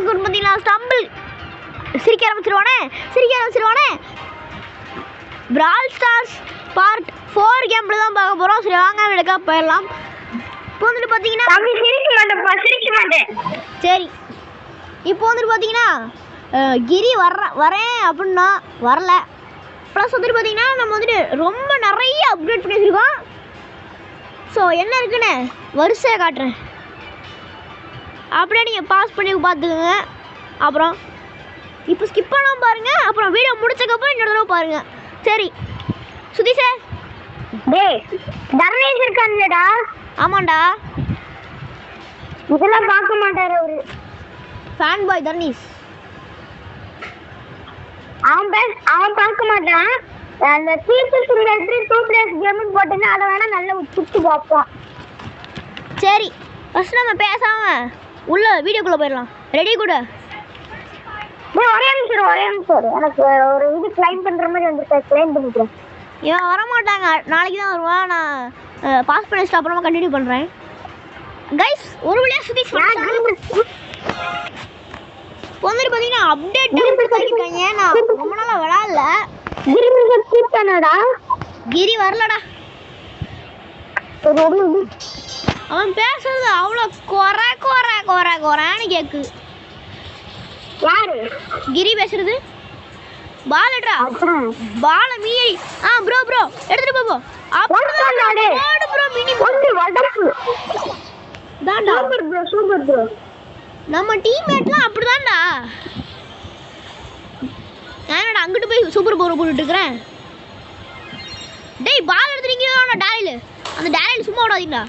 பார்க்க பார்த்தீங்கன்னா ஸ்டம்பிள் சிரிக்க ஆரம்பிச்சிருவானே பிரால் ஸ்டார்ஸ் பார்ட் 4 கேம்ல தான் பார்க்க போகிறோம். சரி வாங்க விடுக்கா போயிடலாம். இப்போ வந்துட்டு பார்த்தீங்கன்னா சிரிக்க மாட்டேன். சரி இப்போ வந்துட்டு பார்த்தீங்கன்னா கிரி வரேன் அப்படின்னா வரல. ப்ளஸ் வந்துட்டு பார்த்தீங்கன்னா நம்ம வந்துட்டு ரொம்ப நிறைய அப்டேட் பண்ணி வச்சுருக்கோம். ஸோ என்ன இருக்குன்னு வரிசையை காட்டுறேன், அப்படியே நீங்கள் பாஸ் பண்ணி பார்த்துக்கோங்க. அப்புறம் இப்போ ஸ்கிப் பண்ணாமல் பாருங்கள், அப்புறம் வீடியோ முடிச்சக்கப்புறம் இன்னொரு தடவை பாருங்கள். சரி சுதீஷே. டேய் தர்ணேஷ் இருக்கான்லடா. ஆமாண்டா, இதெல்லாம் பார்க்க மாட்டாரு அவரு. Fan boy Tharnish. அவன் பார்க்க மாட்டான். அந்த சீசன் 2 பிளேயர்ஸ் கேம் போட்டுன்னா அதை வேணா நல்லா சுற்றி பார்ப்பான். சரி ஃபஸ்ட் நம்ம பேசாமல் உள்ள வீடியோக்குள்ளே போயிடலாம். ரெடி கூட ஒரே நிமிஷம் எனக்கு ஒரு இது கிளைம் பண்ணுற மாதிரி வந்துருக்கு. கிளைம் பண்ணிக்கிறேன். இவன் வரமாட்டாங்க, நாளைக்கு தான் வருவான். நான் பாஸ் பண்ணி வச்சுட்டு அப்புறமா கண்டினியூ பண்ணுறேன். கைஸ் ஒரு வழியாக சுதீஷ் வந்துட்டு பார்த்தீங்கன்னா அப்டேட் பண்ணியிருக்காங்க. நான் ரொம்ப நாளாக விளாட்ல. கிரி வரலடா. அவன் பேசுறது அவ்வளோ குறைன்னு கேட்குது. யாரு கிரி பேசுறது? பாலட்ரா பால மீறி. ப்ரோ எடுத்துட்டு போ. அப்படிதான் ப்ரோ மினி தான்டா. Super bro. நம்ம டீம்மேட்லாம் அப்படிதான்டா. நான் அங்கிட்டு போய் சூப்பர் பவர் போட்டுட்டு இருக்கிறேன். டேய் பால் எடுத்துறீங்க டேரில். அந்த டேரில் சும்மா விடாதீங்கடா.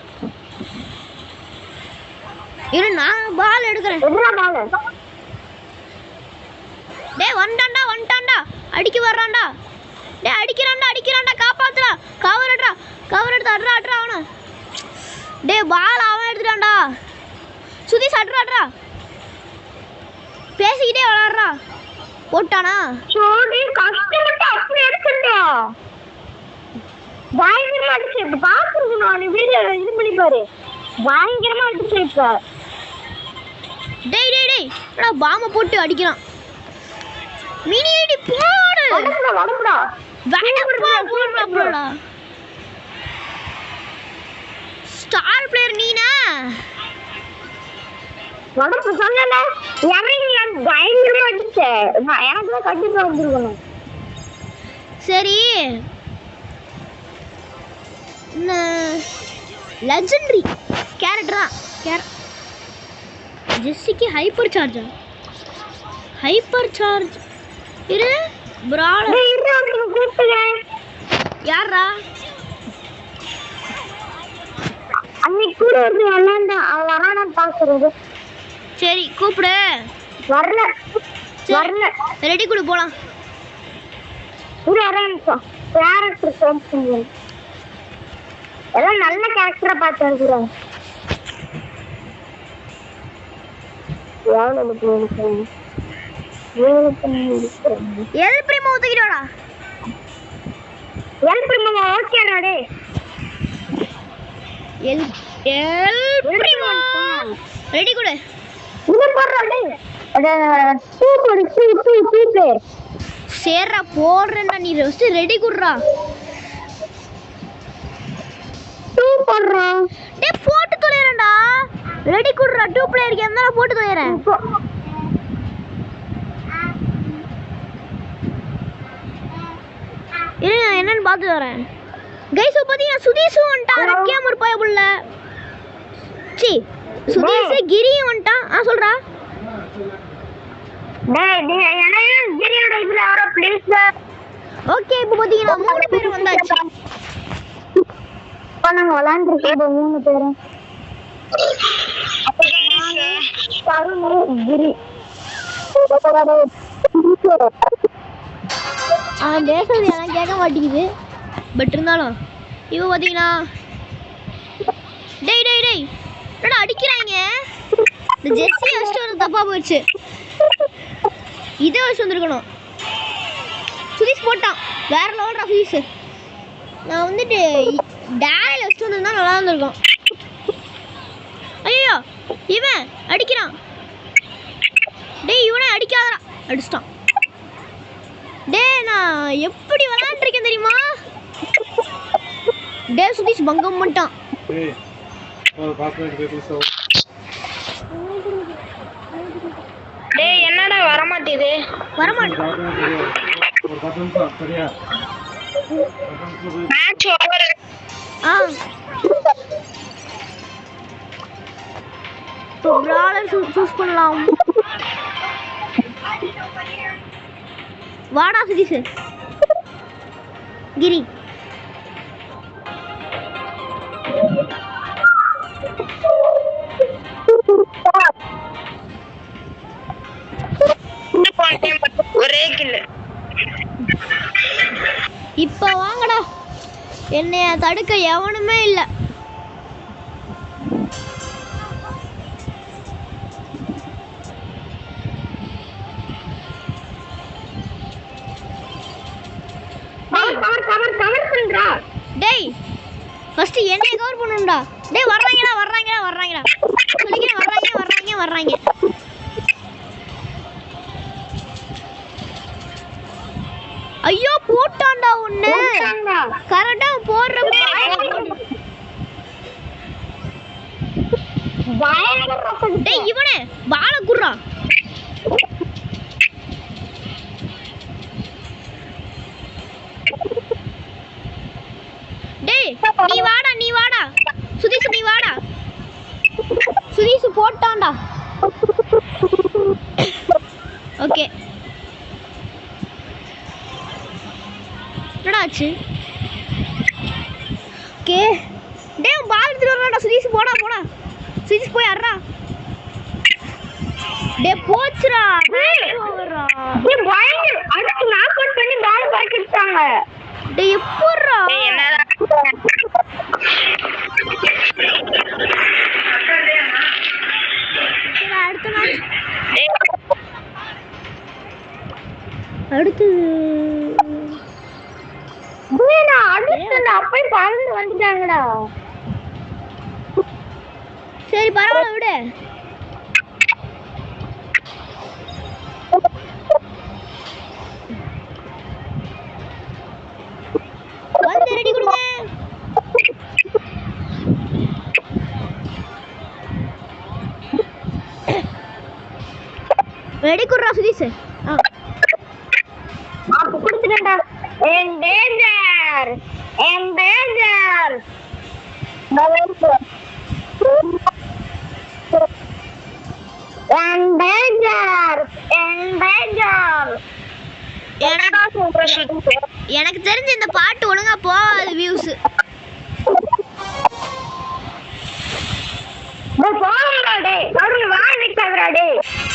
இரு நான் பால் எடுக்கிறேன். டேய் வந்துட்டான்டா அடிக்க வர்றான்டா. டேய் அடிக்கிறான்டா காப்பாத்துடா. கவர் எடுத்து அட்ரா அவனை. டேய் பால் அவன் எடுத்துட்டான்டா. சுதீஷ் அட்ரா பேசிக்கிட்டே விளாடுறா. போட்டானா? சோடி கஷ்டப்பட்டு அப்படி எடுக்கண்டா. பயங்கரமா அடிச்சு இப்ப பாத்துருக்கணும். நீ வீடியோ இது பண்ணி பாரு. பயங்கரமா அடிச்சு இப்ப. டேய் நான் பாம்ப போட்டு அடிக்கிறான். மினி ஐடி போடு. வடப்புடா போடுடா. ஸ்டார் பிளேயர் நீனா? வடப்பு சொன்னல இறங்கி பயங்கரமா அடிச்சு. எனக்கு கண்டிப்பா வந்துருக்கணும். சரி லெஜெண்டரி கேரக்டர் தான். ஜெஸ்ஸிக்கு ஹைப்பர் சார்ஜ் இரு பிரால. யாரா அன்னைக்கு கூட ஒரு அண்ணா வரானு பாக்குறது. சரி கூப்பிடு. வரல ரெடி கூட போலாம். ஒரு நிமிஷம் கேரக்டர் சேஞ்ச் பண்ணுங்க. எல்லாம் நல்ல கேரக்டரா பார்த்து எடுக்கிறேன். எல் பிரிமோ ஊத்திக்கிட்டோடா. எல் பிரிமோ ஓகேடா. டேய் எல் பிரிமோ ரெடி கூட. இது போடுறா. டேய் அட சூப்பர் சூப்பர். சேரா போடுறேன்னா நீ ஃபர்ஸ்ட் ரெடி குடுறா. சூப்பர்ரா. டேய் போட்டு தொலைறேன்டா. ரெடி குடுறா. 2 பிளேயர் கேம் தான் போட்டு தொலைறேன். என்னன்னு பார்த்து வரேன். கைஸ் பாத்தீங்கன்னா சுதீஷும் வந்துட்டான். கேமர் பயபுள்ள சுதீஷ் கிரியும் வந்துட்டான். சொல்றா. கிரியோட இதுல வர ப்ளீஸ். ஓகே இப்போ பாத்தீங்கன்னா 3 பேர் வந்தாச்சு. நாங்க விளையாண்டுருக்கோம் 3 பேரும். கிரி பேசுறது எல்லாம் கேட்க மாட்டேங்குது. பட் இருந்தாலும் இப்போ பார்த்தீங்கன்னா டேய் என்னடா அடிக்கிறாங்க. இந்த ஜெஸ்ஸியை வச்சுட்டு வந்து தப்பாக போயிடுச்சு. இதை வச்சு வந்துருக்கணும். சுதீஷ் போட்டான். வேற லெவல்ரா சுதீஷ். நான் வந்துட்டு டேரில் வச்சுட்டு வந்திருந்தா நல்லா இருந்திருக்கும். ஐயோ இவன் அடிக்கிறான். அடிக்காதடா. அடிச்சிட்டான். டேய் நான் எப்படி விளையாண்டுருக்கேன் தெரியுமா? டே சுதீஷ் பங்கம் பண்ணிட்டான். டேய் என்னடா வர மாட்டேது? Match over. இப்போ பிராலர் சூஸ் பண்ணலாம். வாடா சுதீஷ். கிரி ஒரே கில். இப்போ வாங்கடா. என்னைய தடுக்க எவனுமே இல்லை. டேய் ஃபர்ஸ்ட் என்னைய கவர் பண்ணுடா. டேய் வர்றாங்கடா. சொல்லிக்கிறேன் வர்றாங்க. ஐயோ போட்டான்டா ஒண்ணு. கரெக்டா போடுறப்ப டேய் இவனே பால குடுறா. டேய் நீ வாடா சுதீஷ் நீ வாடா. சுதீஷ் போட்டான்டா. ஓகே என்னடா ஆச்சு? ஓகே டேய் பால் எடுத்துட்டு வரடா சுதீஷ். போடா சுதீஷ் போய் அறடா. டேய் போச்சுடா. மேட்ச் ஓவரா. டேய் பயங்கர அடுத்து நாக் அவுட் பண்ணி பால் பாக்கிட்டாங்க. டேய் எப்பறா? டேய் என்னடா அடுத்த மேட்ச் அப்படி பறந்து வந்துட்டாங்கடா. சரி பரவாயில்ல விடு. வந்து ரெடி கொடுங்க. ரெடி குடுறா சுதீஷ். அப்ப குடுத்துட்டேன்டா. என்டேஞ்சர் எனக்கு தெரிஞ்ச இந்த பாட்டு ஒழுங்கா போகாது வியூஸ்.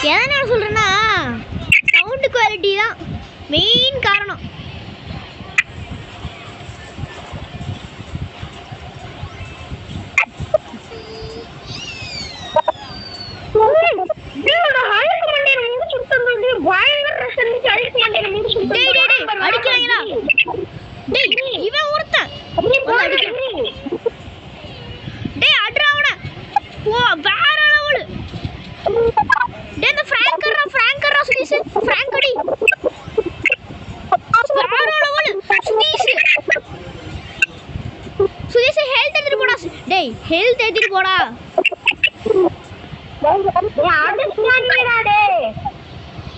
எதனால சொல்றேன்னா சவுண்ட் குவாலிட்டி தான் மெயின் காரணம். அடிக்கிறாங்களா? டேய் இவன் ஒருத்தன். டேய் அட்ராவன போ வேற லெவல். டேய் இந்த ஃப்ராங்கர்ரா சுதீஷ். ஃப்ராங்க் அடி. வேற லெவல் சுதீஷ் ஹெல்த் எடுத்துட்டு போடா. டேய் ஹெல்த் எடுத்துட்டு போடா.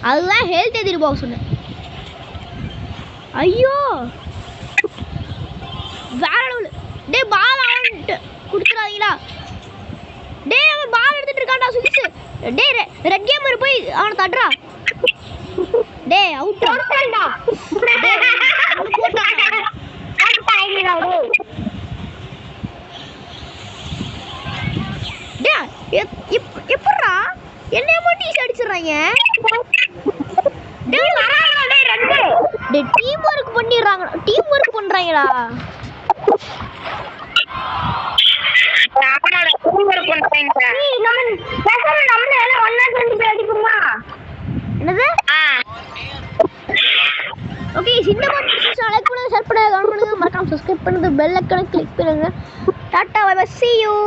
அதுதான் ஹெல்த் எடுத்துட்டு போக சொன்னேன். ஐயோ வேற லெவல். டேய் பால் அவன்ட்டு குடுத்துறாதீங்களா. டேய் அவன் பால் எடுத்துட்டு இருக்கான்டா சுதீஷ். டேய் ரெட் கேமர் போய் அவனை தட்றா. டேய் அவுட் போட்டான்டா. டேய் எப்பறா என்னைய மட்டும் அடிச்சிடுறாங்க. டேய் வராங்கடா. டேய் ரெண்டு. டேய் டீம் வர்க் பண்றாங்கடா. என்னது? ஓகே இந்த மாதிரி லைக் பண்ணுங்க, ஷேர் பண்ணுங்க, கமெண்ட் பண்ணுங்க, மறக்காம சப்ஸ்கிரைப் பண்ணுங்க, பெல் ஐகானை கிளிக் பண்ணுங்க. டாடா பை பை see you.